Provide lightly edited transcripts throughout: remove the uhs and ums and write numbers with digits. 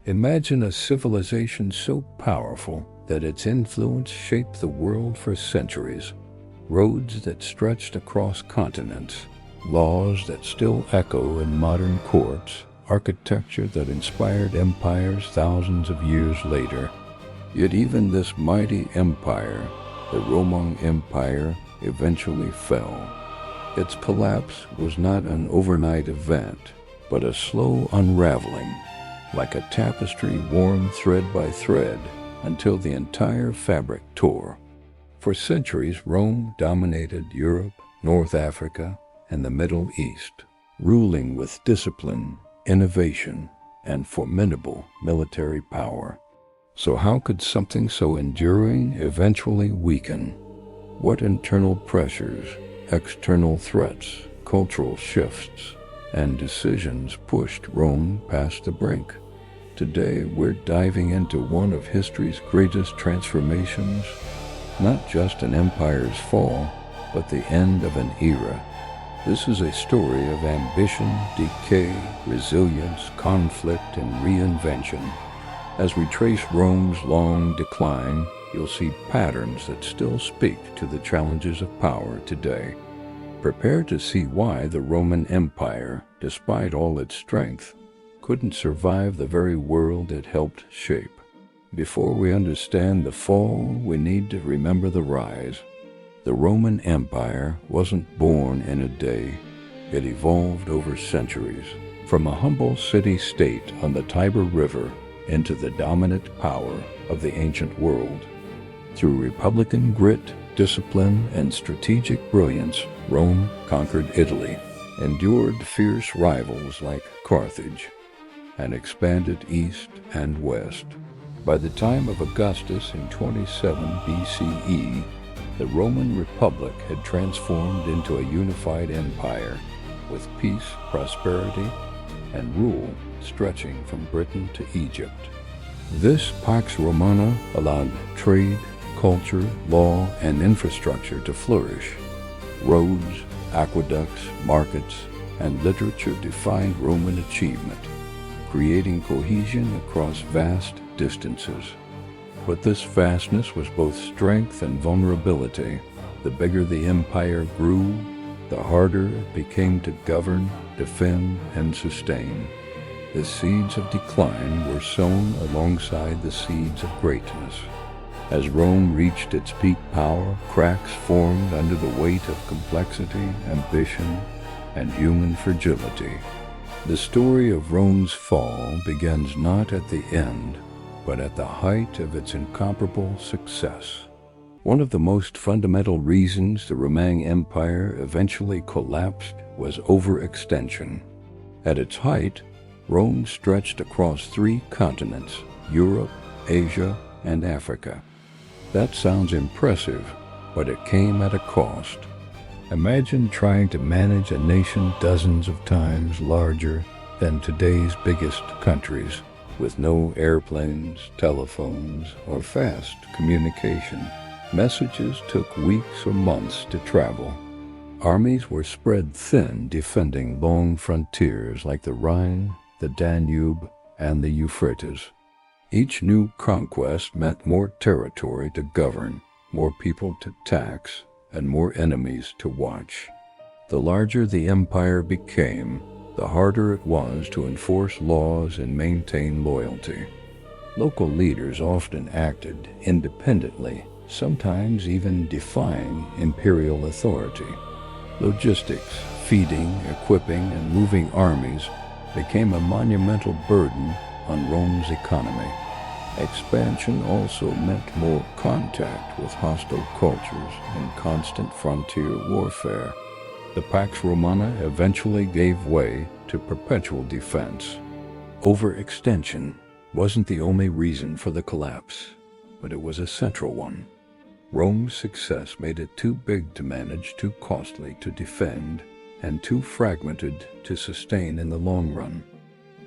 Imagine a civilization so powerful that its influence shaped the world for centuries. Roads that stretched across continents, laws that still echo in modern courts, architecture that inspired empires thousands of years later. Yet even this mighty empire, the Roman Empire, eventually fell. Its collapse was not an overnight event, but a slow unraveling, like a tapestry worn thread by thread until the entire fabric tore. For centuries, Rome dominated Europe, North Africa, and the Middle East, ruling with discipline, innovation, and formidable military power. So how could something so enduring eventually weaken? What internal pressures, external threats, cultural shifts, and decisions pushed Rome past the brink? Today, we're diving into one of history's greatest transformations, not just an empire's fall, but the end of an era. This is a story of ambition, decay, resilience, conflict, and reinvention. As we trace Rome's long decline, you'll see patterns that still speak to the challenges of power today. Prepare to see why the Roman Empire, despite all its strength, couldn't survive the very world it helped shape. Before we understand the fall, we need to remember the rise. The Roman Empire wasn't born in a day. It evolved over centuries, from a humble city-state on the Tiber River into the dominant power of the ancient world. Through republican grit, discipline, and strategic brilliance, Rome conquered Italy, endured fierce rivals like Carthage, and expanded east and west. By the time of Augustus in 27 BCE, the Roman Republic had transformed into a unified empire, with peace, prosperity, and rule stretching from Britain to Egypt. This Pax Romana allowed trade, culture, law, and infrastructure to flourish. Roads, aqueducts, markets, and literature defined Roman achievement, creating cohesion across vast distances. But this vastness was both strength and vulnerability. The bigger the empire grew, the harder it became to govern, defend, and sustain. The seeds of decline were sown alongside the seeds of greatness. As Rome reached its peak power, cracks formed under the weight of complexity, ambition, and human fragility. The story of Rome's fall begins not at the end, but at the height of its incomparable success. One of the most fundamental reasons the Roman Empire eventually collapsed was overextension. At its height, Rome stretched across 3 continents: Europe, Asia, and Africa. That sounds impressive, but it came at a cost. Imagine trying to manage a nation dozens of times larger than today's biggest countries, with no airplanes, telephones, or fast communication. Messages took weeks or months to travel. Armies were spread thin, defending long frontiers like the Rhine, the Danube, and the Euphrates. Each new conquest meant more territory to govern, more people to tax, and more enemies to watch. The larger the empire became, the harder it was to enforce laws and maintain loyalty. Local leaders often acted independently, sometimes even defying imperial authority. Logistics, feeding, equipping, and moving armies became a monumental burden on Rome's economy. Expansion also meant more contact with hostile cultures and constant frontier warfare. The Pax Romana eventually gave way to perpetual defense. Overextension wasn't the only reason for the collapse, but it was a central one. Rome's success made it too big to manage, too costly to defend, and too fragmented to sustain in the long run.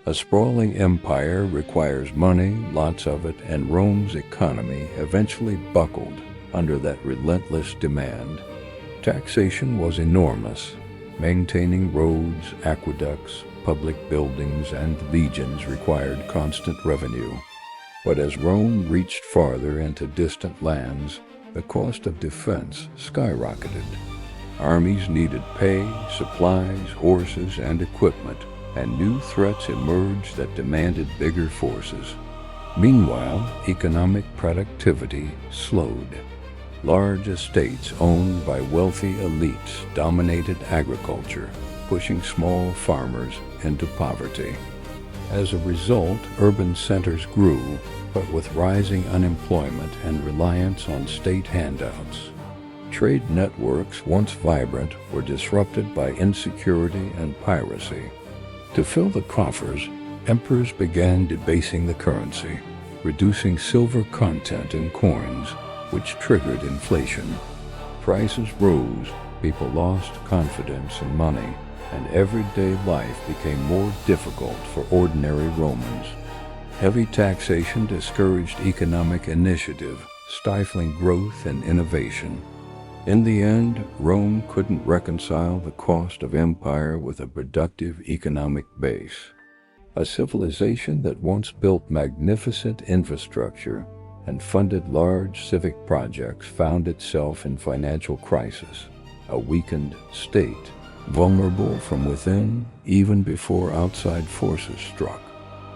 A sprawling empire requires money, lots of it, and Rome's economy eventually buckled under that relentless demand. Taxation was enormous. Maintaining roads, aqueducts, public buildings and legions required constant revenue. But as Rome reached farther into distant lands, the cost of defense skyrocketed. Armies needed pay, supplies, horses, and equipment, and new threats emerged that demanded bigger forces. Meanwhile, economic productivity slowed. Large estates owned by wealthy elites dominated agriculture, pushing small farmers into poverty. As a result, urban centers grew, but with rising unemployment and reliance on state handouts. Trade networks, once vibrant, were disrupted by insecurity and piracy. To fill the coffers, emperors began debasing the currency, reducing silver content in coins, which triggered inflation. Prices rose, people lost confidence in money, and everyday life became more difficult for ordinary Romans. Heavy taxation discouraged economic initiative, stifling growth and innovation. In the end, Rome couldn't reconcile the cost of empire with a productive economic base. A civilization that once built magnificent infrastructure and funded large civic projects found itself in financial crisis, a weakened state, vulnerable from within even before outside forces struck.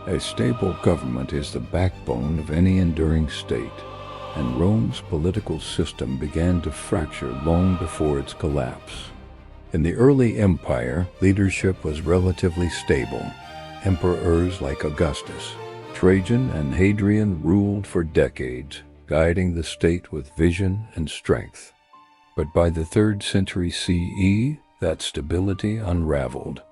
A stable government is the backbone of any enduring state, and Rome's political system began to fracture long before its collapse. In the early empire, leadership was relatively stable. Emperors like Augustus, Trajan, and Hadrian ruled for decades, guiding the state with vision and strength. But by the 3rd century CE, that stability unraveled.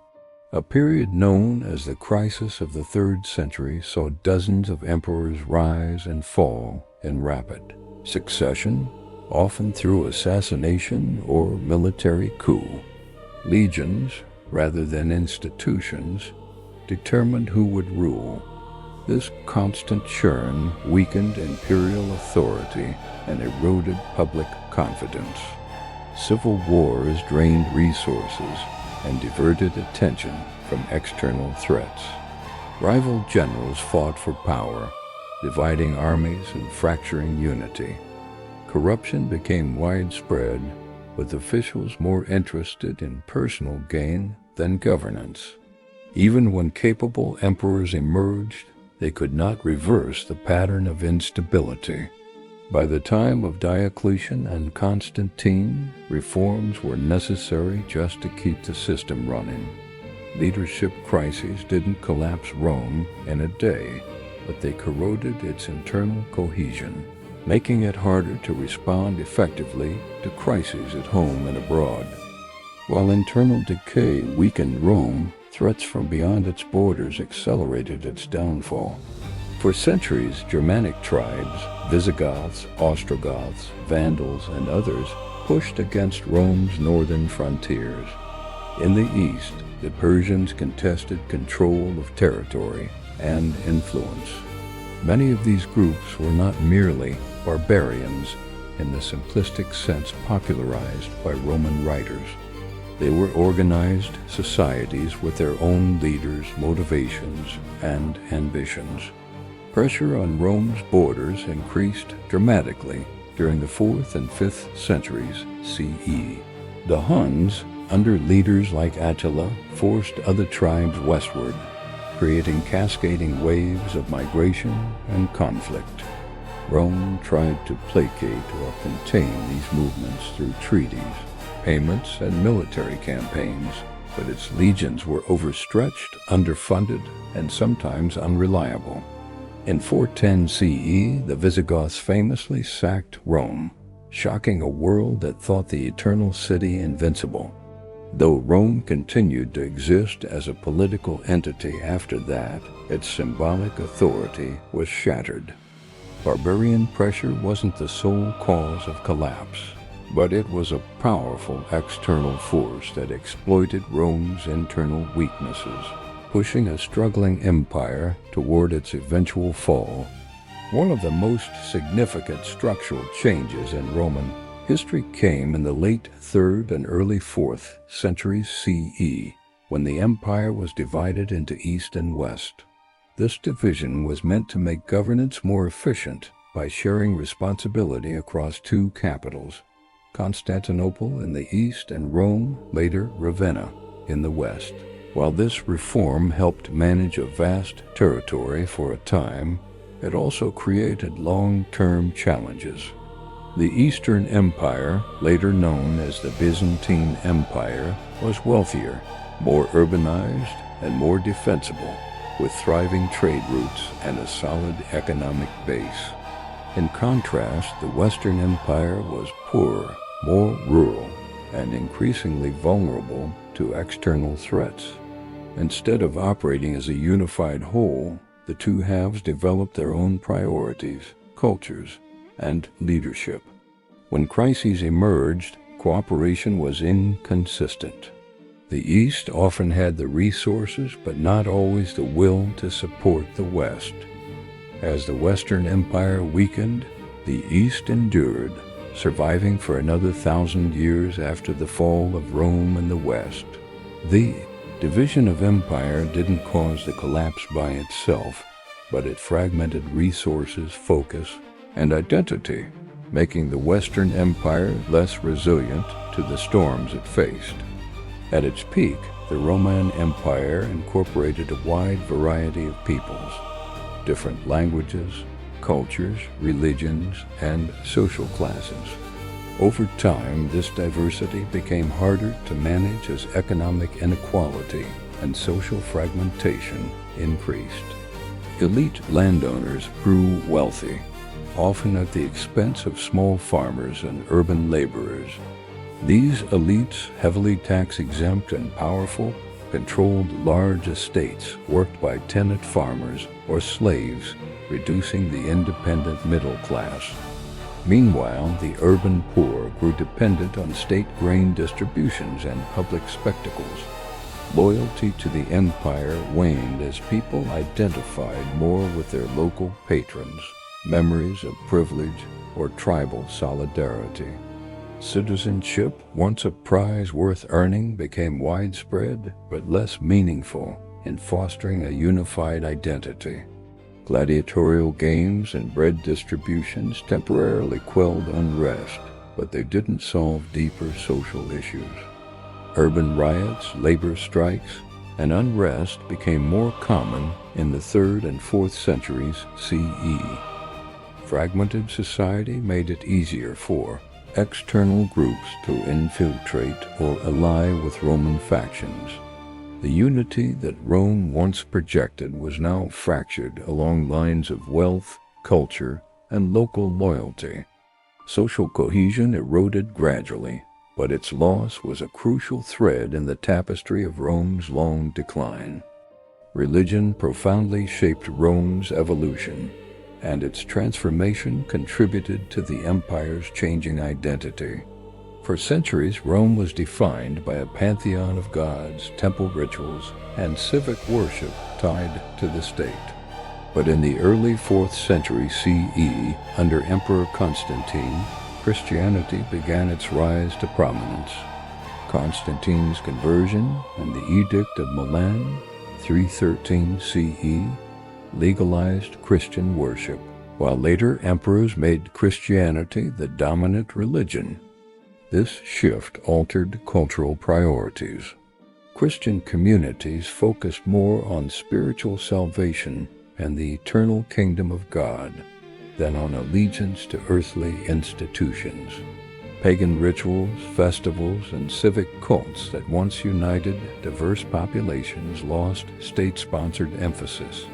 A period known as the crisis of the 3rd century saw dozens of emperors rise and fall in rapid succession, often through assassination or military coup. Legions, rather than institutions, determined who would rule. This constant churn weakened imperial authority and eroded public confidence. Civil wars drained resources and diverted attention from external threats. Rival generals fought for power, dividing armies and fracturing unity. Corruption became widespread, with officials more interested in personal gain than governance. Even when capable emperors emerged, they could not reverse the pattern of instability. By the time of Diocletian and Constantine, reforms were necessary just to keep the system running. Leadership crises didn't collapse Rome in a day, but they corroded its internal cohesion, making it harder to respond effectively to crises at home and abroad. While internal decay weakened Rome, threats from beyond its borders accelerated its downfall. For centuries, Germanic tribes, Visigoths, Ostrogoths, Vandals, and others pushed against Rome's northern frontiers. In the east, the Persians contested control of territory and influence. Many of these groups were not merely barbarians in the simplistic sense popularized by Roman writers. They were organized societies with their own leaders, motivations, and ambitions. Pressure on Rome's borders increased dramatically during the 4th and 5th centuries CE. The Huns, under leaders like Attila, forced other tribes westward, creating cascading waves of migration and conflict. Rome tried to placate or contain these movements through treaties, payments, and military campaigns, but its legions were overstretched, underfunded, and sometimes unreliable. In 410 CE, the Visigoths famously sacked Rome, shocking a world that thought the eternal city invincible. Though Rome continued to exist as a political entity after that, its symbolic authority was shattered. Barbarian pressure wasn't the sole cause of collapse, but it was a powerful external force that exploited Rome's internal weaknesses, pushing a struggling empire toward its eventual fall. One of the most significant structural changes in Roman history came in the late 3rd and early 4th centuries CE, when the empire was divided into East and West. This division was meant to make governance more efficient by sharing responsibility across two capitals, Constantinople in the east and Rome, later Ravenna, in the west. While this reform helped manage a vast territory for a time, it also created long-term challenges. The Eastern Empire, later known as the Byzantine Empire, was wealthier, more urbanized, and more defensible, with thriving trade routes and a solid economic base. In contrast, the Western Empire was poorer, more rural, and increasingly vulnerable to external threats. Instead of operating as a unified whole, the two halves developed their own priorities, cultures, and leadership. When crises emerged, cooperation was inconsistent. The East often had the resources but not always the will to support the West. As the Western Empire weakened, the East endured, surviving for another 1,000 years after the fall of Rome and the West. The division of empire didn't cause the collapse by itself, but it fragmented resources, focus, and identity, making the Western Empire less resilient to the storms it faced. At its peak, the Roman Empire incorporated a wide variety of peoples, different languages, cultures, religions, and social classes. Over time, this diversity became harder to manage as economic inequality and social fragmentation increased. Elite landowners grew wealthy, often at the expense of small farmers and urban laborers. These elites, heavily tax-exempt and powerful, controlled large estates worked by tenant farmers or slaves, reducing the independent middle class. Meanwhile, the urban poor grew dependent on state grain distributions and public spectacles. Loyalty to the empire waned as people identified more with their local patrons, memories of privilege, or tribal solidarity. Citizenship, once a prize worth earning, became widespread but less meaningful in fostering a unified identity. Gladiatorial games and bread distributions temporarily quelled unrest, but they didn't solve deeper social issues. Urban riots, labor strikes, and unrest became more common in the 3rd and 4th centuries CE. Fragmented society made it easier for external groups to infiltrate or ally with Roman factions. The unity that Rome once projected was now fractured along lines of wealth, culture, and local loyalty. Social cohesion eroded gradually, but its loss was a crucial thread in the tapestry of Rome's long decline. Religion profoundly shaped Rome's evolution, and its transformation contributed to the empire's changing identity. For centuries, Rome was defined by a pantheon of gods, temple rituals, and civic worship tied to the state. But in the early 4th century CE, under Emperor Constantine, Christianity began its rise to prominence. Constantine's conversion and the Edict of Milan, 313 CE, legalized Christian worship, while later emperors made Christianity the dominant religion. This shift altered cultural priorities. Christian communities focused more on spiritual salvation and the eternal kingdom of God than on allegiance to earthly institutions. Pagan rituals, festivals, and civic cults that once united diverse populations lost state-sponsored emphasis.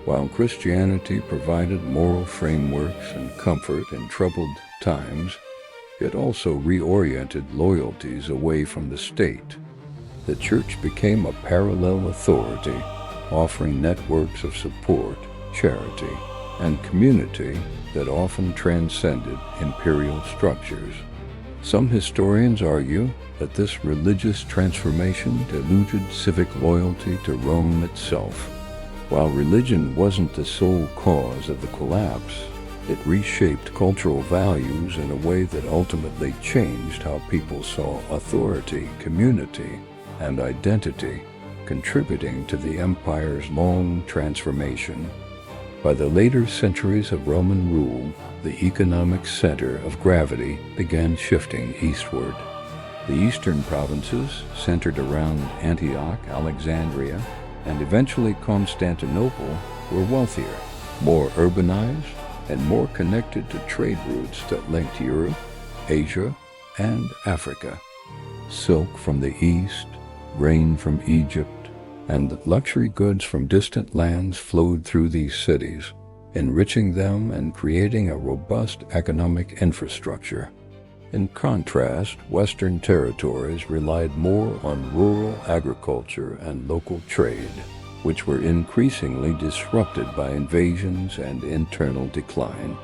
While Christianity provided moral frameworks and comfort in troubled times, it also reoriented loyalties away from the state. The church became a parallel authority, offering networks of support, charity, and community that often transcended imperial structures. Some historians argue that this religious transformation diluted civic loyalty to Rome itself. While religion wasn't the sole cause of the collapse, it reshaped cultural values in a way that ultimately changed how people saw authority, community, and identity. contributing to the empire's long transformation. By the later centuries of Roman rule, the economic center of gravity began shifting eastward. The eastern provinces, centered around Antioch, Alexandria, and eventually Constantinople, were wealthier, more urbanized, and more connected to trade routes that linked Europe, Asia, and Africa. Silk from the east, grain from Egypt, and luxury goods from distant lands flowed through these cities, enriching them and creating a robust economic infrastructure. In contrast, Western territories relied more on rural agriculture and local trade, which were increasingly disrupted by invasions and internal decline.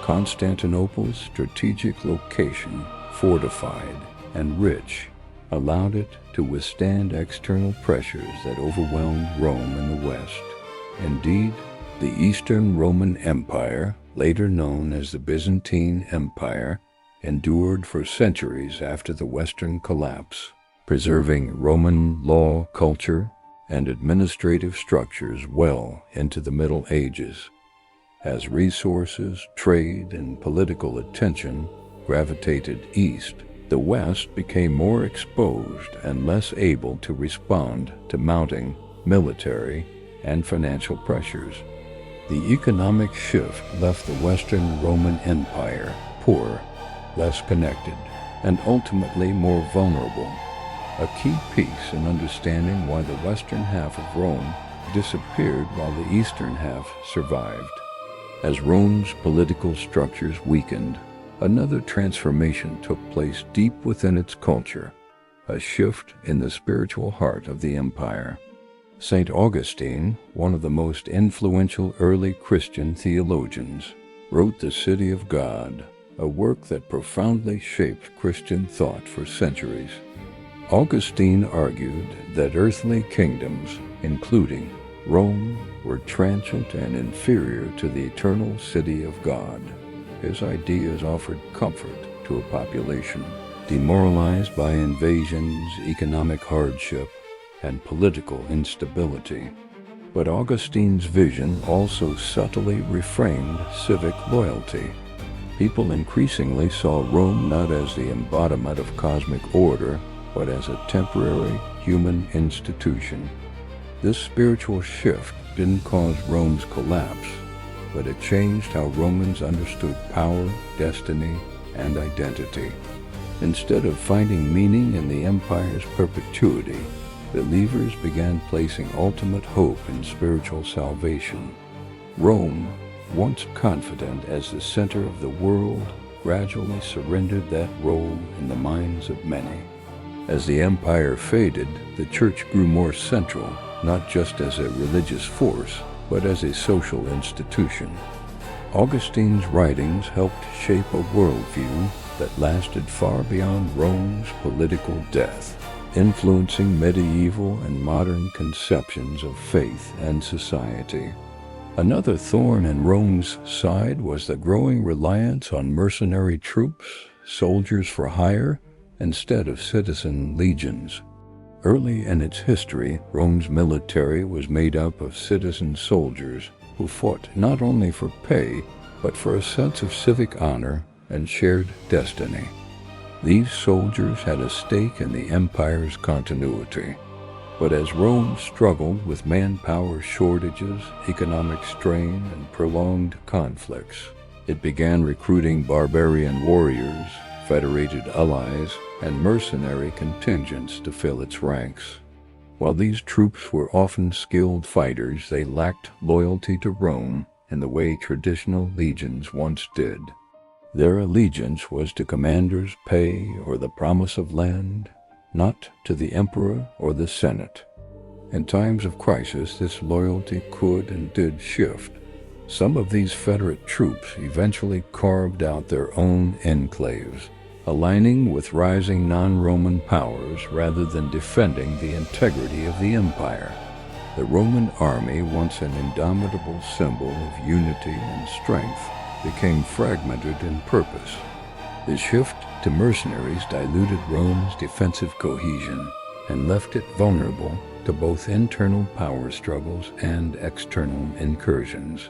Constantinople's strategic location, fortified and rich, allowed it to withstand external pressures that overwhelmed Rome in the west. Indeed, the Eastern Roman Empire, later known as the Byzantine Empire, endured for centuries after the Western collapse, preserving Roman law, culture, and administrative structures well into the Middle Ages. As resources, trade, and political attention gravitated east, the West became more exposed and less able to respond to mounting military and financial pressures. The economic shift left the Western Roman Empire poor, less connected, and ultimately more vulnerable. A key piece in understanding why the western half of Rome disappeared while the eastern half survived. As Rome's political structures weakened, another transformation took place deep within its culture, a shift in the spiritual heart of the empire. St. Augustine, one of the most influential early Christian theologians, wrote The City of God, a work that profoundly shaped Christian thought for centuries. Augustine argued that earthly kingdoms, including Rome, were transient and inferior to the eternal city of God. His ideas offered comfort to a population demoralized by invasions, economic hardship, and political instability. But Augustine's vision also subtly reframed civic loyalty. People increasingly saw Rome not as the embodiment of cosmic order, but as a temporary human institution. This spiritual shift didn't cause Rome's collapse, but it changed how Romans understood power, destiny, and identity. Instead of finding meaning in the empire's perpetuity, believers began placing ultimate hope in spiritual salvation. Rome, once confident as the center of the world, gradually surrendered that role in the minds of many. As the empire faded, the church grew more central, not just as a religious force, but as a social institution. Augustine's writings helped shape a worldview that lasted far beyond Rome's political death, influencing medieval and modern conceptions of faith and society. Another thorn in Rome's side was the growing reliance on mercenary troops, soldiers for hire, instead of citizen legions. Early in its history, Rome's military was made up of citizen soldiers who fought not only for pay, but for a sense of civic honor and shared destiny. These soldiers had a stake in the empire's continuity. But as Rome struggled with manpower shortages, economic strain, and prolonged conflicts, it began recruiting barbarian warriors, federated allies, and mercenary contingents to fill its ranks. While these troops were often skilled fighters, they lacked loyalty to Rome in the way traditional legions once did. Their allegiance was to commanders' pay or the promise of land, not to the emperor or the senate. In times of crisis, this loyalty could and did shift. Some of these federate troops eventually carved out their own enclaves, aligning with rising non-Roman powers rather than defending the integrity of the empire. The Roman army, once an indomitable symbol of unity and strength, became fragmented in purpose. The shift to mercenaries diluted Rome's defensive cohesion and left it vulnerable to both internal power struggles and external incursions.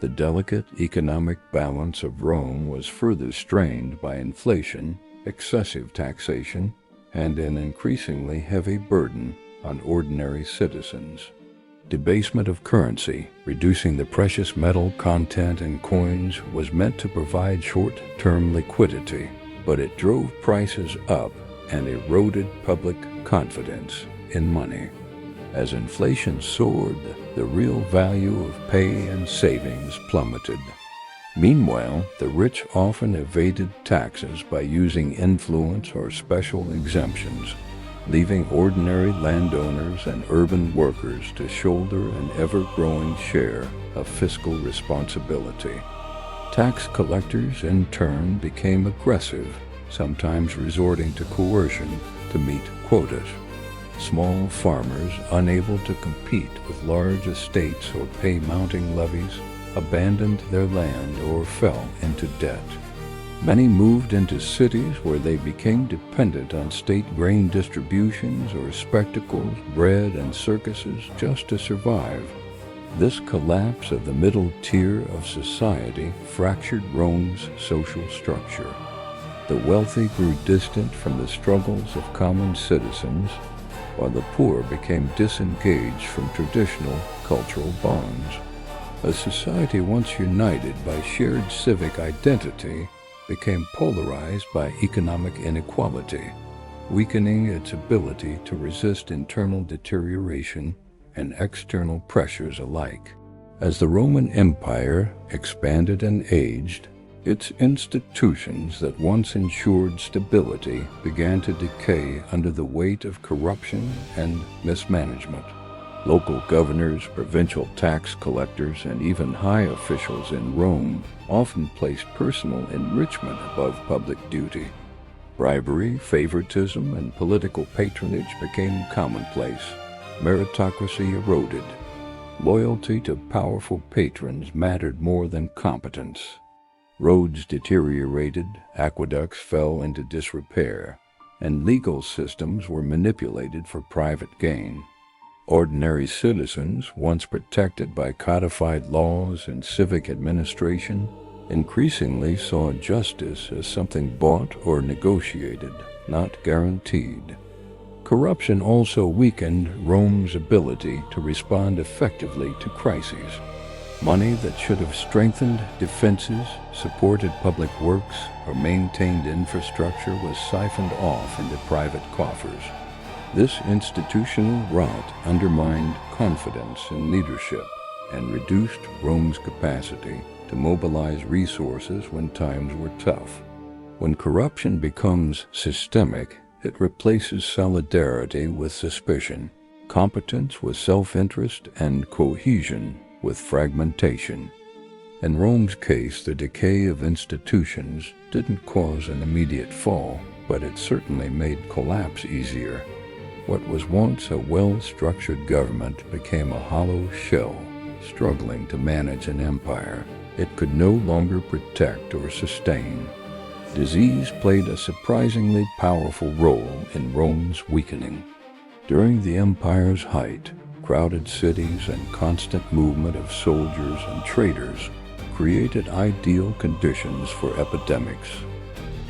The delicate economic balance of Rome was further strained by inflation, excessive taxation, and an increasingly heavy burden on ordinary citizens. Debasement of currency, reducing the precious metal content in coins, was meant to provide short-term liquidity, but it drove prices up and eroded public confidence in money. As inflation soared, the real value of pay and savings plummeted. Meanwhile, the rich often evaded taxes by using influence or special exemptions, leaving ordinary landowners and urban workers to shoulder an ever-growing share of fiscal responsibility. Tax collectors, in turn, became aggressive, sometimes resorting to coercion to meet quotas. Small farmers, unable to compete with large estates or pay mounting levies, abandoned their land or fell into debt. Many moved into cities where they became dependent on state grain distributions or spectacles, bread, and circuses just to survive. This collapse of the middle tier of society fractured Rome's social structure. The wealthy grew distant from the struggles of common citizens, while the poor became disengaged from traditional cultural bonds. A society once united by shared civic identity became polarized by economic inequality, weakening its ability to resist internal deterioration and external pressures alike. As the Roman Empire expanded and aged, its institutions that once ensured stability began to decay under the weight of corruption and mismanagement. Local governors, provincial tax collectors, and even high officials in Rome often placed personal enrichment above public duty. Bribery, favoritism, and political patronage became commonplace. Meritocracy eroded. Loyalty to powerful patrons mattered more than competence. Roads deteriorated, aqueducts fell into disrepair, and legal systems were manipulated for private gain. Ordinary citizens, once protected by codified laws and civic administration, increasingly saw justice as something bought or negotiated, not guaranteed. Corruption also weakened Rome's ability to respond effectively to crises. Money that should have strengthened defenses, supported public works, or maintained infrastructure was siphoned off into private coffers. This institutional rot undermined confidence in leadership and reduced Rome's capacity to mobilize resources when times were tough. When corruption becomes systemic, it replaces solidarity with suspicion, competence with self-interest, and cohesion with fragmentation. In Rome's case, the decay of institutions didn't cause an immediate fall, but it certainly made collapse easier. What was once a well-structured government became a hollow shell, struggling to manage an empire it could no longer protect or sustain. Disease played a surprisingly powerful role in Rome's weakening. During the empire's height, crowded cities and constant movement of soldiers and traders created ideal conditions for epidemics.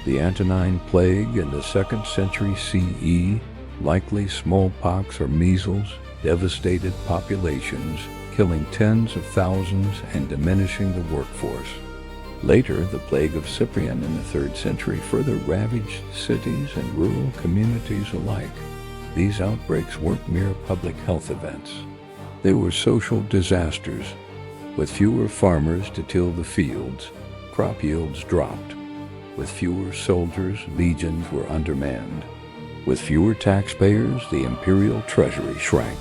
The Antonine Plague in the 2nd century CE, likely smallpox or measles, devastated populations, killing tens of thousands and diminishing the workforce. Later, the plague of Cyprian in the 3rd century further ravaged cities and rural communities alike. These outbreaks weren't mere public health events. They were social disasters. With fewer farmers to till the fields, crop yields dropped. With fewer soldiers, legions were undermanned. With fewer taxpayers, the imperial treasury shrank.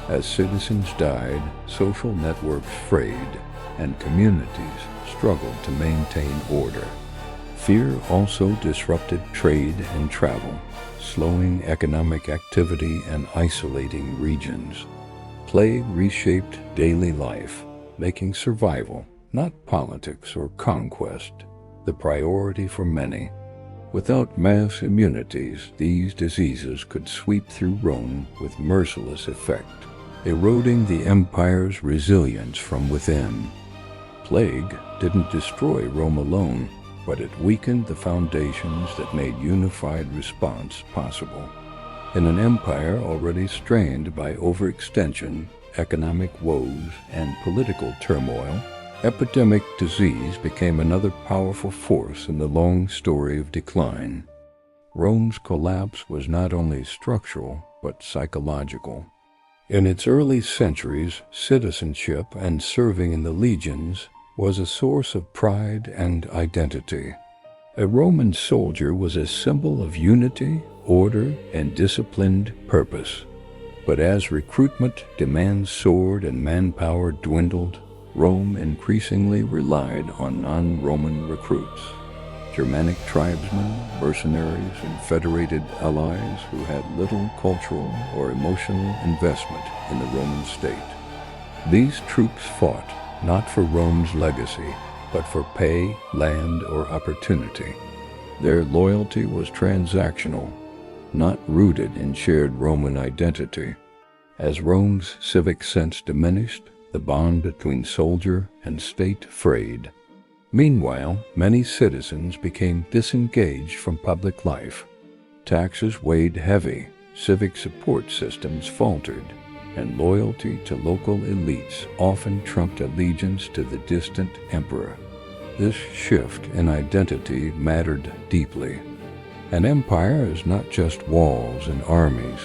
As citizens died, social networks frayed, and communities struggled to maintain order. Fear also disrupted trade and travel, slowing economic activity and isolating regions. Plague reshaped daily life, making survival, not politics or conquest, the priority for many. Without mass immunities, these diseases could sweep through Rome with merciless effect, eroding the empire's resilience from within. Plague didn't destroy Rome alone, but it weakened the foundations that made unified response possible. In an empire already strained by overextension, economic woes, and political turmoil, epidemic disease became another powerful force in the long story of decline. Rome's collapse was not only structural, but psychological. In its early centuries, citizenship and serving in the legions was a source of pride and identity. A Roman soldier was a symbol of unity, order, and disciplined purpose. But as recruitment demands soared and manpower dwindled, Rome increasingly relied on non-Roman recruits, Germanic tribesmen, mercenaries, and federated allies who had little cultural or emotional investment in the Roman state. These troops fought not for Rome's legacy, but for pay, land, or opportunity. Their loyalty was transactional, not rooted in shared Roman identity. As Rome's civic sense diminished, the bond between soldier and state frayed. Meanwhile, many citizens became disengaged from public life. Taxes weighed heavy, civic support systems faltered, and loyalty to local elites often trumped allegiance to the distant emperor. This shift in identity mattered deeply. An empire is not just walls and armies.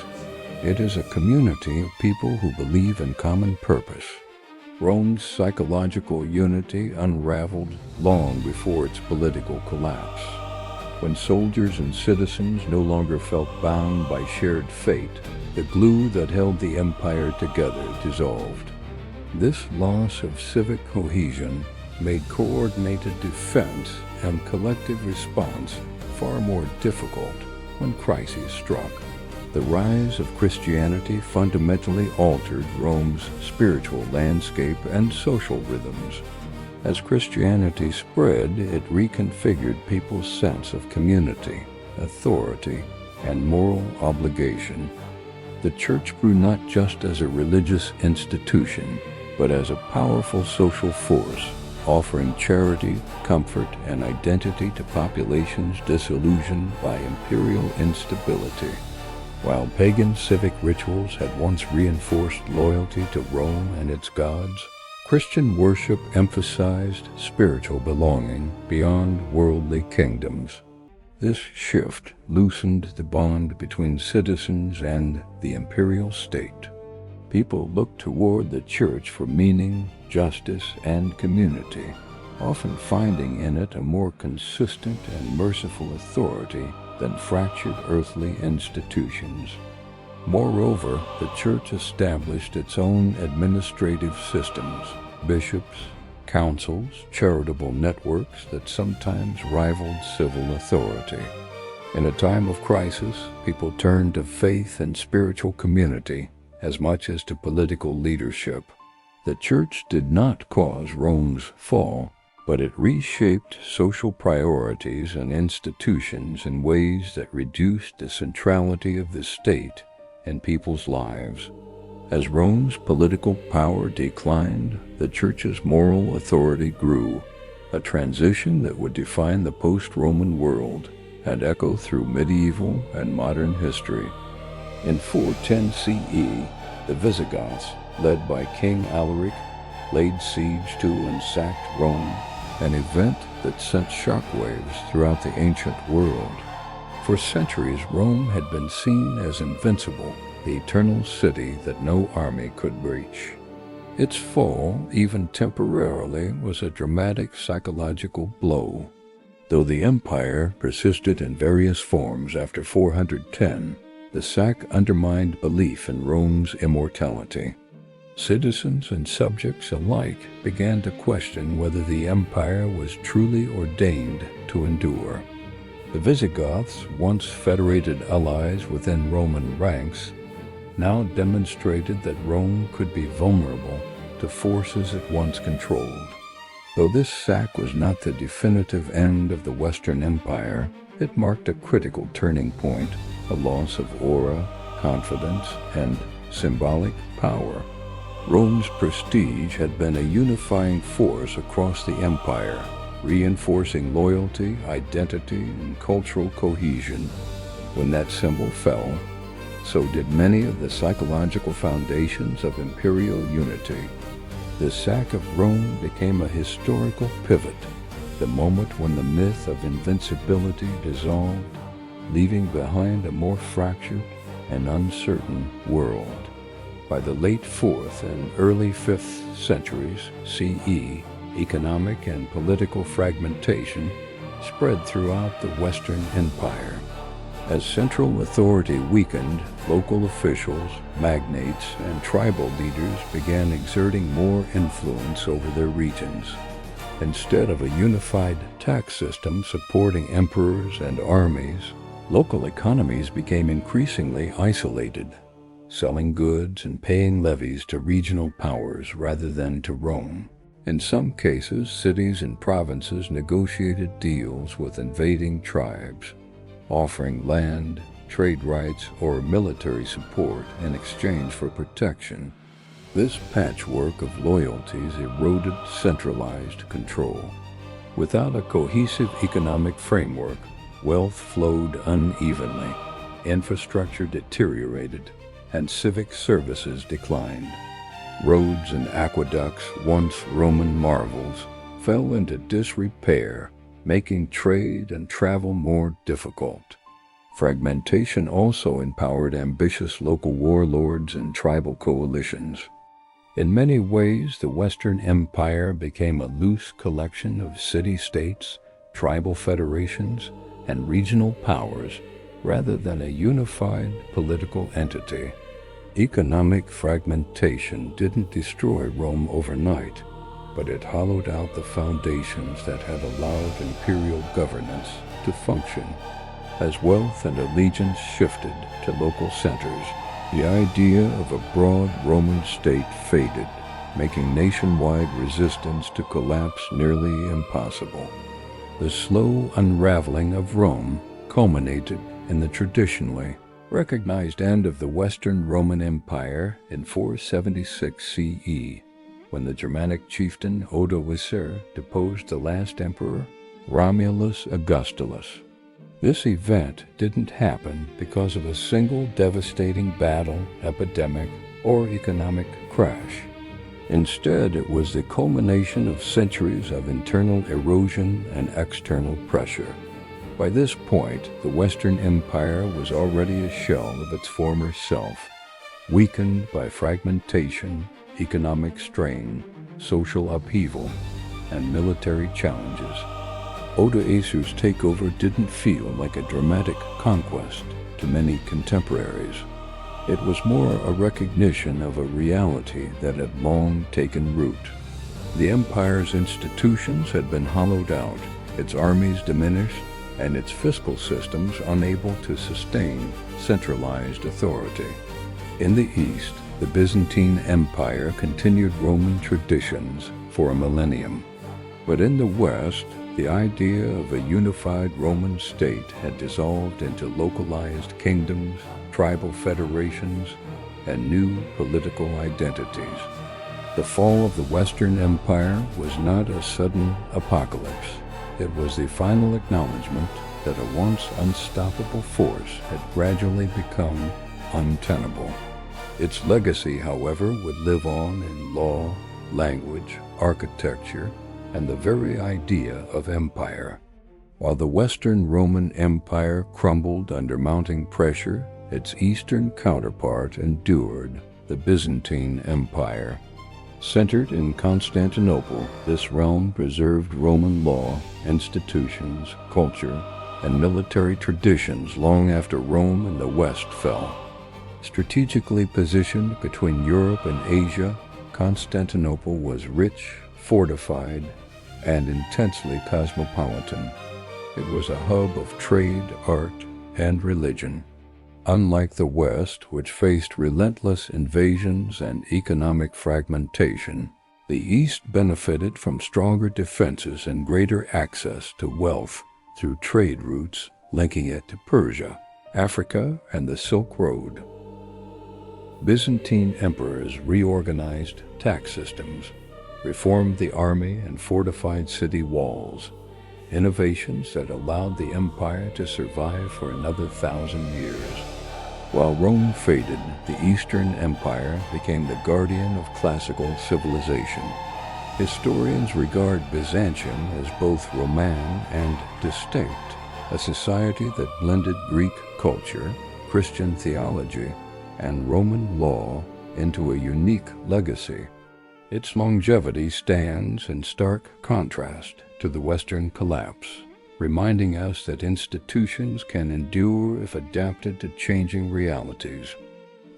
It is a community of people who believe in common purpose. Rome's psychological unity unraveled long before its political collapse. When soldiers and citizens no longer felt bound by shared fate, the glue that held the empire together dissolved. This loss of civic cohesion made coordinated defense and collective response far more difficult when crises struck. The rise of Christianity fundamentally altered Rome's spiritual landscape and social rhythms. As Christianity spread, it reconfigured people's sense of community, authority, and moral obligation. The church grew not just as a religious institution, but as a powerful social force, offering charity, comfort, and identity to populations disillusioned by imperial instability. While pagan civic rituals had once reinforced loyalty to Rome and its gods, Christian worship emphasized spiritual belonging beyond worldly kingdoms. This shift loosened the bond between citizens and the imperial state. People looked toward the church for meaning, justice, and community, often finding in it a more consistent and merciful authority than fractured earthly institutions. Moreover, the church established its own administrative systems, bishops, councils, charitable networks that sometimes rivaled civil authority. In a time of crisis, people turned to faith and spiritual community as much as to political leadership. The church did not cause Rome's fall, but it reshaped social priorities and institutions in ways that reduced the centrality of the state in people's lives. As Rome's political power declined, the church's moral authority grew, a transition that would define the post-Roman world and echo through medieval and modern history. In 410 CE, the Visigoths, led by King Alaric, laid siege to and sacked Rome, an event that sent shockwaves throughout the ancient world. For centuries, Rome had been seen as invincible, the eternal city that no army could breach. Its fall, even temporarily, was a dramatic psychological blow. Though the empire persisted in various forms after 410, the sack undermined belief in Rome's immortality. Citizens and subjects alike began to question whether the empire was truly ordained to endure. The Visigoths, once federated allies within Roman ranks, now demonstrated that Rome could be vulnerable to forces it once controlled. Though this sack was not the definitive end of the Western Empire, It marked a critical turning point, a loss of aura, confidence, and symbolic power. Rome's prestige had been a unifying force across the empire, reinforcing loyalty, identity, and cultural cohesion. When that symbol fell, so did many of the psychological foundations of imperial unity. The sack of Rome became a historical pivot, the moment when the myth of invincibility dissolved, leaving behind a more fractured and uncertain world. By the late 4th and early 5th centuries CE, economic and political fragmentation spread throughout the Western Empire. As central authority weakened, local officials, magnates, and tribal leaders began exerting more influence over their regions. Instead of a unified tax system supporting emperors and armies, local economies became increasingly isolated, selling goods and paying levies to regional powers rather than to Rome. In some cases, cities and provinces negotiated deals with invading tribes, offering land, trade rights, or military support in exchange for protection. This patchwork of loyalties eroded centralized control. Without a cohesive economic framework, wealth flowed unevenly, infrastructure deteriorated, and civic services declined. Roads and aqueducts, once Roman marvels, fell into disrepair, making trade and travel more difficult. Fragmentation also empowered ambitious local warlords and tribal coalitions. In many ways, the Western Empire became a loose collection of city-states, tribal federations, and regional powers rather than a unified political entity. Economic fragmentation didn't destroy Rome overnight, but it hollowed out the foundations that had allowed imperial governance to function. As wealth and allegiance shifted to local centers, the idea of a broad Roman state faded, making nationwide resistance to collapse nearly impossible. The slow unraveling of Rome culminated in the traditionally recognized end of the Western Roman Empire in 476 CE, when the Germanic chieftain Odoacer deposed the last emperor, Romulus Augustulus. This event didn't happen because of a single devastating battle, epidemic, or economic crash. Instead, it was the culmination of centuries of internal erosion and external pressure. By this point, the Western Empire was already a shell of its former self, weakened by fragmentation, economic strain, social upheaval, and military challenges. Odoacer's takeover didn't feel like a dramatic conquest to many contemporaries. It was more a recognition of a reality that had long taken root. The empire's institutions had been hollowed out, its armies diminished, and its fiscal systems unable to sustain centralized authority. In the East, the Byzantine Empire continued Roman traditions for a millennium. But in the West, the idea of a unified Roman state had dissolved into localized kingdoms, tribal federations, and new political identities. The fall of the Western Empire was not a sudden apocalypse. It was the final acknowledgement that a once unstoppable force had gradually become untenable. Its legacy, however, would live on in law, language, architecture, and the very idea of empire. While the Western Roman Empire crumbled under mounting pressure, its eastern counterpart endured, the Byzantine Empire. Centered in Constantinople, this realm preserved Roman law, institutions, culture, and military traditions long after Rome and the West fell. Strategically positioned between Europe and Asia, Constantinople was rich, fortified, and intensely cosmopolitan. It was a hub of trade, art, and religion. Unlike the West, which faced relentless invasions and economic fragmentation, the East benefited from stronger defenses and greater access to wealth through trade routes, linking it to Persia, Africa, and the Silk Road. Byzantine emperors reorganized tax systems, reformed the army, and fortified city walls, innovations that allowed the empire to survive for another 1,000 years. While Rome faded, the Eastern Empire became the guardian of classical civilization. Historians regard Byzantium as both Roman and distinct, a society that blended Greek culture, Christian theology, and Roman law into a unique legacy. Its longevity stands in stark contrast to the Western collapse, reminding us that institutions can endure if adapted to changing realities.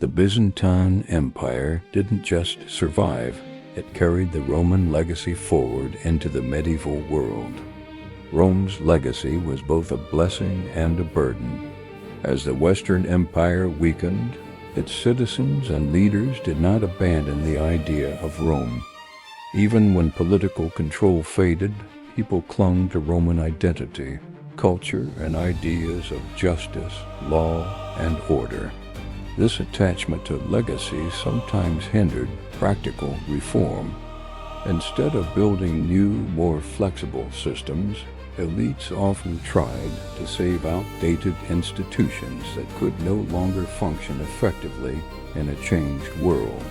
The Byzantine Empire didn't just survive, it carried the Roman legacy forward into the medieval world. Rome's legacy was both a blessing and a burden. As the Western Empire weakened, its citizens and leaders did not abandon the idea of Rome. Even when political control faded, people clung to Roman identity, culture, and ideas of justice, law, and order. This attachment to legacy sometimes hindered practical reform. Instead of building new, more flexible systems, elites often tried to save outdated institutions that could no longer function effectively in a changed world.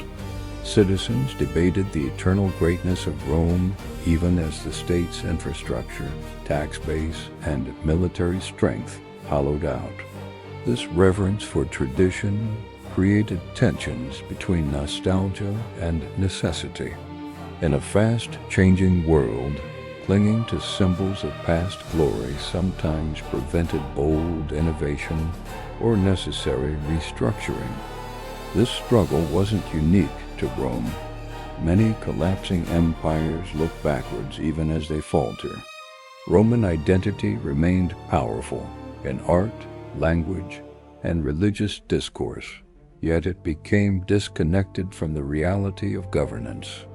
Citizens debated the eternal greatness of Rome even as the state's infrastructure, tax base, and military strength hollowed out. This reverence for tradition created tensions between nostalgia and necessity. In a fast-changing world, clinging to symbols of past glory sometimes prevented bold innovation or necessary restructuring. This struggle wasn't unique to Rome. Many collapsing empires look backwards even as they falter. Roman identity remained powerful in art, language, and religious discourse, yet it became disconnected from the reality of governance.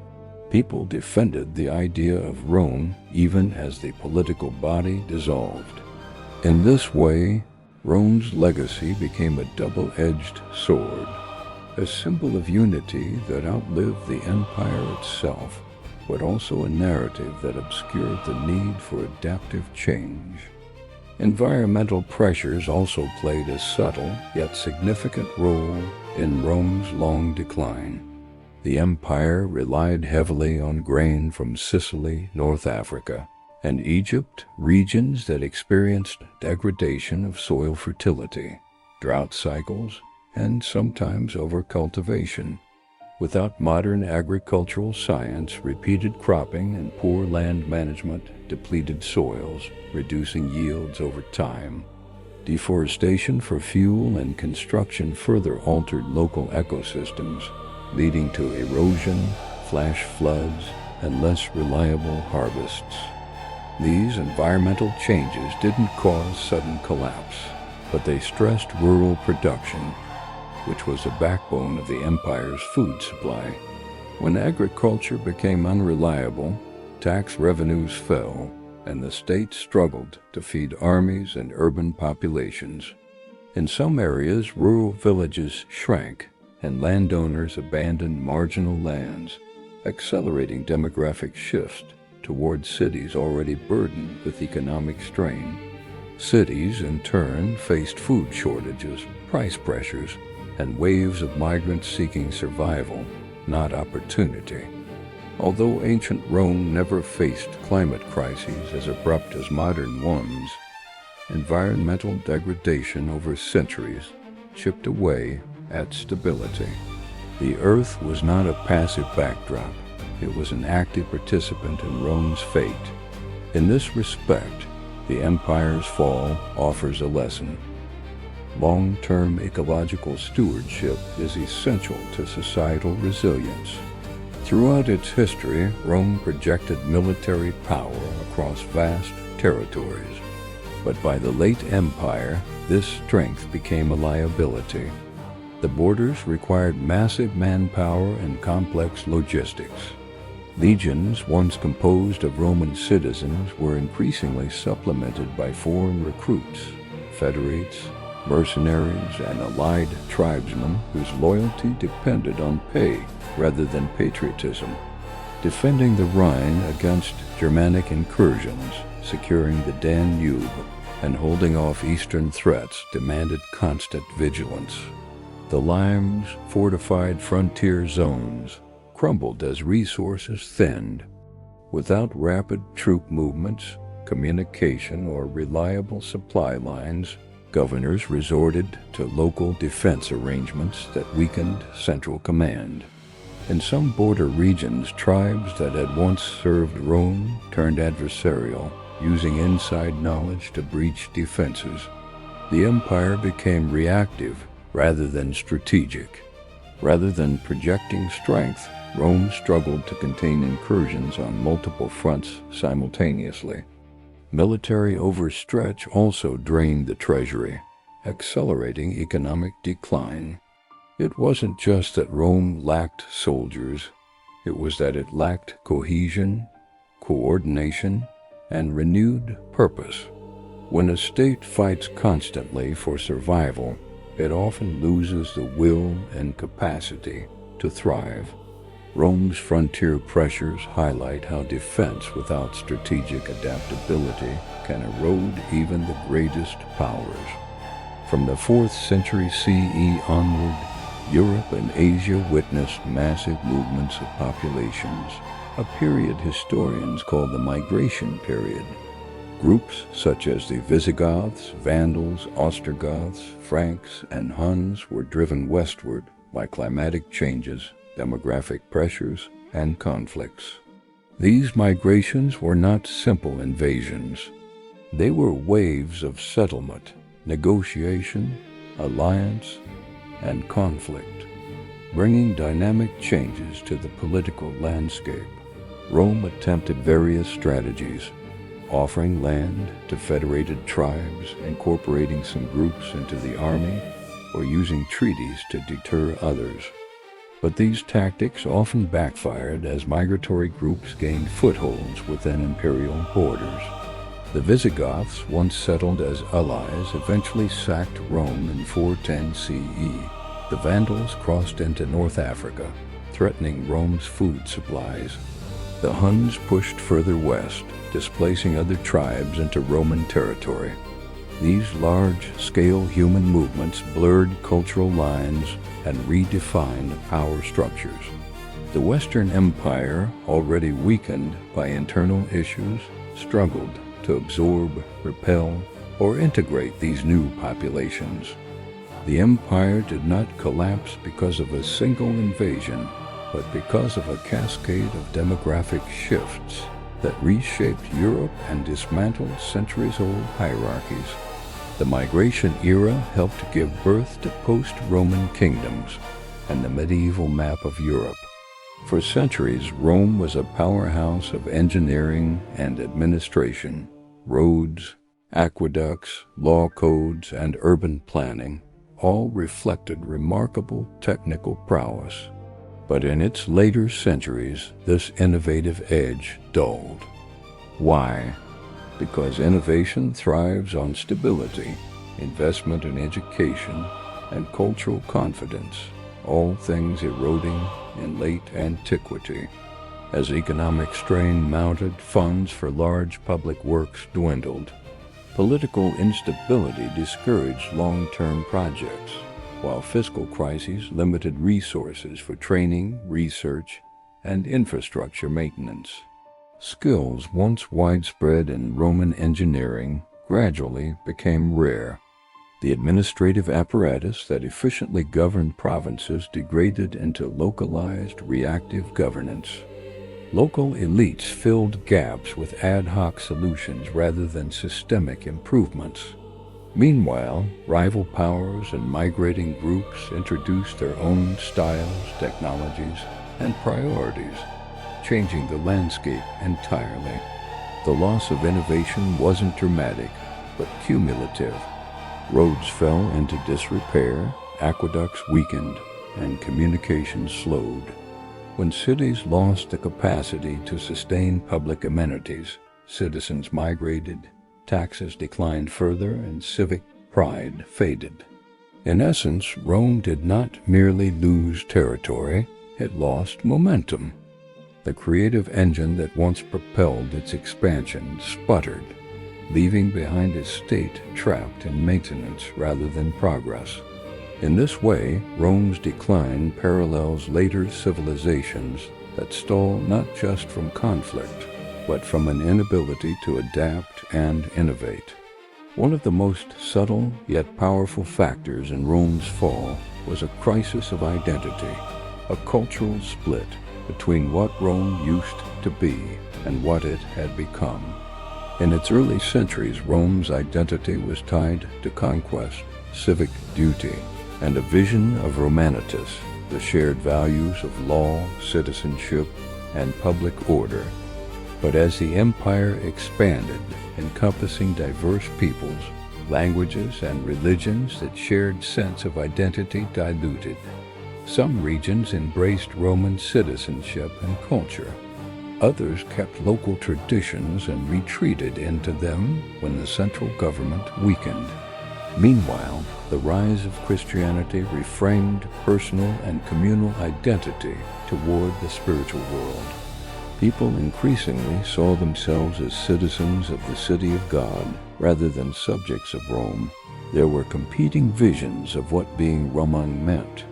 People defended the idea of Rome even as the political body dissolved. In this way, Rome's legacy became a double-edged sword, a symbol of unity that outlived the empire itself, but also a narrative that obscured the need for adaptive change. Environmental pressures also played a subtle yet significant role in Rome's long decline. The empire relied heavily on grain from Sicily, North Africa, and Egypt, regions that experienced degradation of soil fertility, drought cycles, and sometimes overcultivation. Without modern agricultural science, repeated cropping and poor land management depleted soils, reducing yields over time. Deforestation for fuel and construction further altered local ecosystems, leading to erosion, flash floods, and less reliable harvests. These environmental changes didn't cause sudden collapse, but they stressed rural production, which was the backbone of the empire's food supply. When agriculture became unreliable, tax revenues fell, and the state struggled to feed armies and urban populations. In some areas, rural villages shrank, and landowners abandoned marginal lands, accelerating demographic shifts toward cities already burdened with economic strain. Cities, in turn, faced food shortages, price pressures, and waves of migrants seeking survival, not opportunity. Although ancient Rome never faced climate crises as abrupt as modern ones, environmental degradation over centuries chipped away at stability. The earth was not a passive backdrop. It was an active participant in Rome's fate. In this respect, the empire's fall offers a lesson. Long-term ecological stewardship is essential to societal resilience. Throughout its history, Rome projected military power across vast territories. But by the late empire, this strength became a liability. The borders required massive manpower and complex logistics. Legions, once composed of Roman citizens, were increasingly supplemented by foreign recruits, confederates, mercenaries, and allied tribesmen whose loyalty depended on pay rather than patriotism, defending the Rhine against Germanic incursions, securing the Danube, and holding off eastern threats demanded constant vigilance. The Lime's fortified frontier zones crumbled as resources thinned. Without rapid troop movements, communication, or reliable supply lines, governors resorted to local defense arrangements that weakened central command. In some border regions, tribes that had once served Rome turned adversarial, using inside knowledge to breach defenses. The empire became reactive rather than strategic. Rather than projecting strength, Rome struggled to contain incursions on multiple fronts simultaneously. Military overstretch also drained the treasury, accelerating economic decline. It wasn't just that Rome lacked soldiers, it was that it lacked cohesion, coordination, and renewed purpose. When a state fights constantly for survival, it often loses the will and capacity to thrive. Rome's frontier pressures highlight how defense without strategic adaptability can erode even the greatest powers. From the 4th century CE onward, Europe and Asia witnessed massive movements of populations, a period historians call the migration period. Groups such as the Visigoths, Vandals, Ostrogoths, Franks, and Huns were driven westward by climatic changes, demographic pressures, and conflicts. These migrations were not simple invasions. They were waves of settlement, negotiation, alliance, and conflict, bringing dynamic changes to the political landscape. Rome attempted various strategies, offering land to federated tribes, incorporating some groups into the army, or using treaties to deter others. But these tactics often backfired as migratory groups gained footholds within imperial borders. The Visigoths, once settled as allies, eventually sacked Rome in 410 CE. The Vandals crossed into North Africa, threatening Rome's food supplies. The Huns pushed further west, displacing other tribes into Roman territory. These large-scale human movements blurred cultural lines and redefined power structures. The Western Empire, already weakened by internal issues, struggled to absorb, repel, or integrate these new populations. The empire did not collapse because of a single invasion, but because of a cascade of demographic shifts that reshaped Europe and dismantled centuries-old hierarchies. The migration era helped give birth to post-Roman kingdoms and the medieval map of Europe. For centuries, Rome was a powerhouse of engineering and administration. Roads, aqueducts, law codes, and urban planning all reflected remarkable technical prowess. But in its later centuries, this innovative edge dulled. Why? Because innovation thrives on stability, investment in education, and cultural confidence, all things eroding in late antiquity. As economic strain mounted, funds for large public works dwindled. Political instability discouraged long-term projects, while fiscal crises limited resources for training, research, and infrastructure maintenance. Skills once widespread in Roman engineering gradually became rare. The administrative apparatus that efficiently governed provinces degraded into localized, reactive governance. Local elites filled gaps with ad hoc solutions rather than systemic improvements. Meanwhile, rival powers and migrating groups introduced their own styles, technologies, and priorities, changing the landscape entirely. The loss of innovation wasn't dramatic, but cumulative. Roads fell into disrepair, aqueducts weakened, and communication slowed. When cities lost the capacity to sustain public amenities, citizens migrated, taxes declined further, and civic pride faded. In essence, Rome did not merely lose territory, it lost momentum. The creative engine that once propelled its expansion sputtered, leaving behind a state trapped in maintenance rather than progress. In this way, Rome's decline parallels later civilizations that stall not just from conflict, but from an inability to adapt and innovate. One of the most subtle yet powerful factors in Rome's fall was a crisis of identity, a cultural split between what Rome used to be and what it had become. In its early centuries, Rome's identity was tied to conquest, civic duty, and a vision of Romanitas, the shared values of law, citizenship, and public order. But as the empire expanded, encompassing diverse peoples, languages, and religions, that shared sense of identity diluted. Some regions embraced Roman citizenship and culture. Others kept local traditions and retreated into them when the central government weakened. Meanwhile, the rise of Christianity reframed personal and communal identity toward the spiritual world. People increasingly saw themselves as citizens of the city of God rather than subjects of Rome. There were competing visions of what being Roman meant: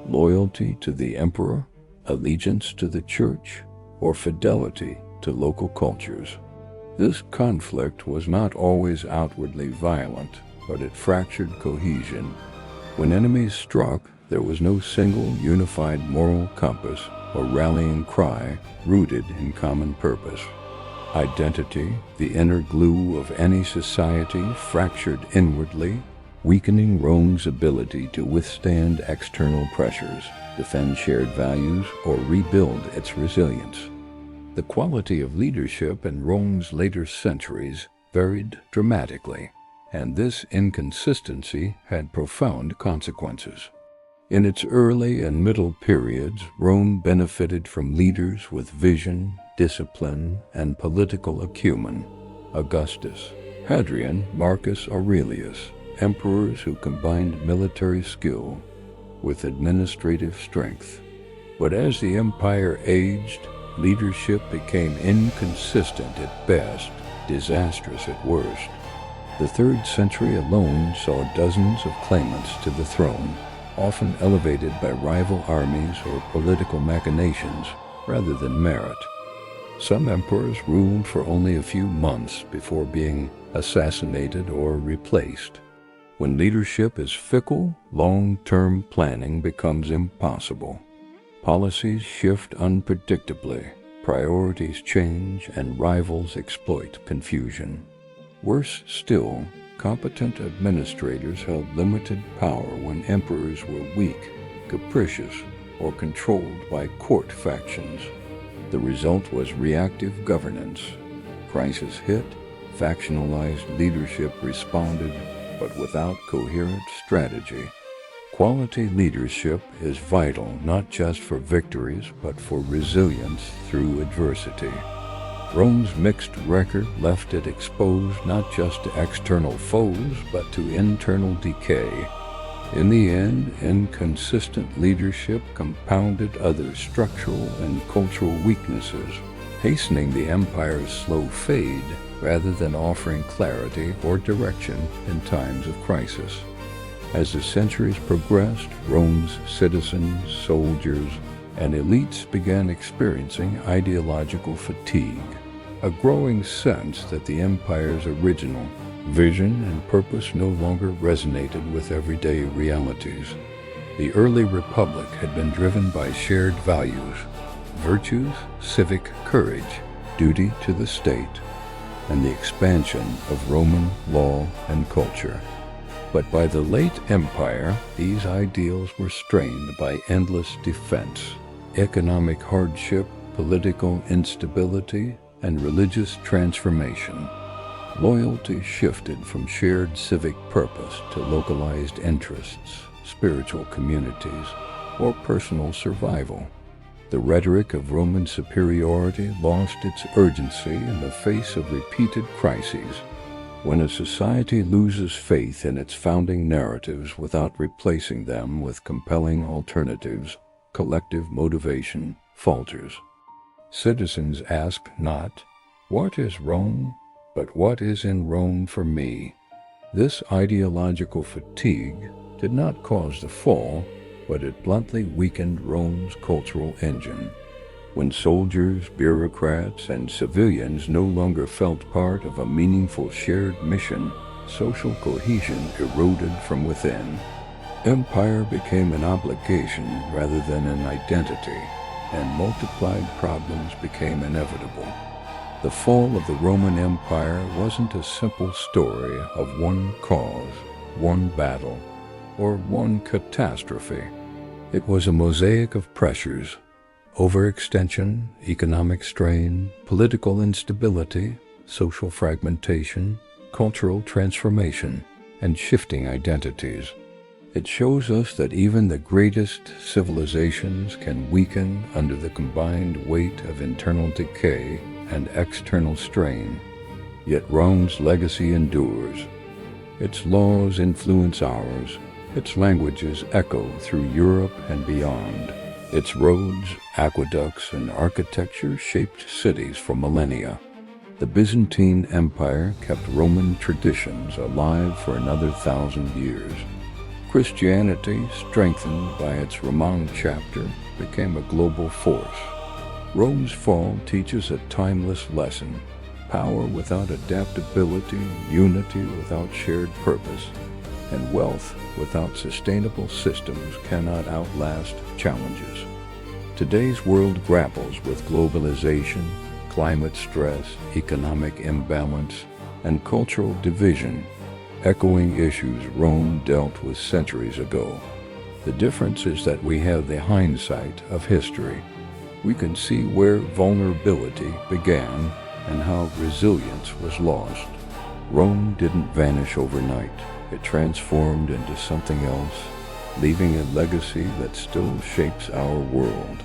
loyalty to the emperor, allegiance to the church, or fidelity to local cultures. This conflict was not always outwardly violent, but it fractured cohesion. When enemies struck, there was no single unified moral compass or rallying cry rooted in common purpose. Identity, the inner glue of any society, fractured inwardly, weakening Rome's ability to withstand external pressures, defend shared values, or rebuild its resilience. The quality of leadership in Rome's later centuries varied dramatically, and this inconsistency had profound consequences. In its early and middle periods, Rome benefited from leaders with vision, discipline, and political acumen. Augustus, Hadrian, Marcus Aurelius, emperors who combined military skill with administrative strength. But as the empire aged, leadership became inconsistent at best, disastrous at worst. The 3rd century alone saw dozens of claimants to the throne, often elevated by rival armies or political machinations rather than merit. Some emperors ruled for only a few months before being assassinated or replaced. When leadership is fickle, long-term planning becomes impossible. Policies shift unpredictably, priorities change, and rivals exploit confusion. Worse still, competent administrators held limited power when emperors were weak, capricious, or controlled by court factions. The result was reactive governance. Crisis hit, factionalized leadership responded, but without coherent strategy. Quality leadership is vital not just for victories, but for resilience through adversity. Rome's mixed record left it exposed not just to external foes, but to internal decay. In the end, inconsistent leadership compounded other structural and cultural weaknesses, hastening the empire's slow fade rather than offering clarity or direction in times of crisis. As the centuries progressed, Rome's citizens, soldiers, and elites began experiencing ideological fatigue, a growing sense that the empire's original vision and purpose no longer resonated with everyday realities. The early republic had been driven by shared values, virtues, civic courage, duty to the state, and the expansion of Roman law and culture. But by the late empire, these ideals were strained by endless defense, economic hardship, political instability, and religious transformation. Loyalty shifted from shared civic purpose to localized interests, spiritual communities, or personal survival. The rhetoric of Roman superiority lost its urgency in the face of repeated crises. When a society loses faith in its founding narratives without replacing them with compelling alternatives, collective motivation falters. Citizens ask not, "What is Rome?" but "What is in Rome for me?" This ideological fatigue did not cause the fall, but it bluntly weakened Rome's cultural engine. When soldiers, bureaucrats, and civilians no longer felt part of a meaningful shared mission, social cohesion eroded from within. Empire became an obligation rather than an identity, and multiplied problems became inevitable. The fall of the Roman Empire wasn't a simple story of one cause, one battle, or one catastrophe. It was a mosaic of pressures: overextension, economic strain, political instability, social fragmentation, cultural transformation, and shifting identities. It shows us that even the greatest civilizations can weaken under the combined weight of internal decay and external strain. Yet Rome's legacy endures. Its laws influence ours. Its languages echo through Europe and beyond. Its roads, aqueducts, and architecture shaped cities for millennia. The Byzantine Empire kept Roman traditions alive for another 1,000 years. Christianity, strengthened by its Roman chapter, became a global force. Rome's fall teaches a timeless lesson: power without adaptability, unity without shared purpose, and wealth without sustainable systems cannot outlast challenges. Today's world grapples with globalization, climate stress, economic imbalance, and cultural division, echoing issues Rome dealt with centuries ago. The difference is that we have the hindsight of history. We can see where vulnerability began and how resilience was lost. Rome didn't vanish overnight. It transformed into something else, leaving a legacy that still shapes our world.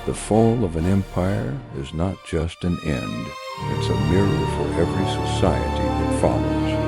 The fall of an empire is not just an end. It's a mirror for every society that follows.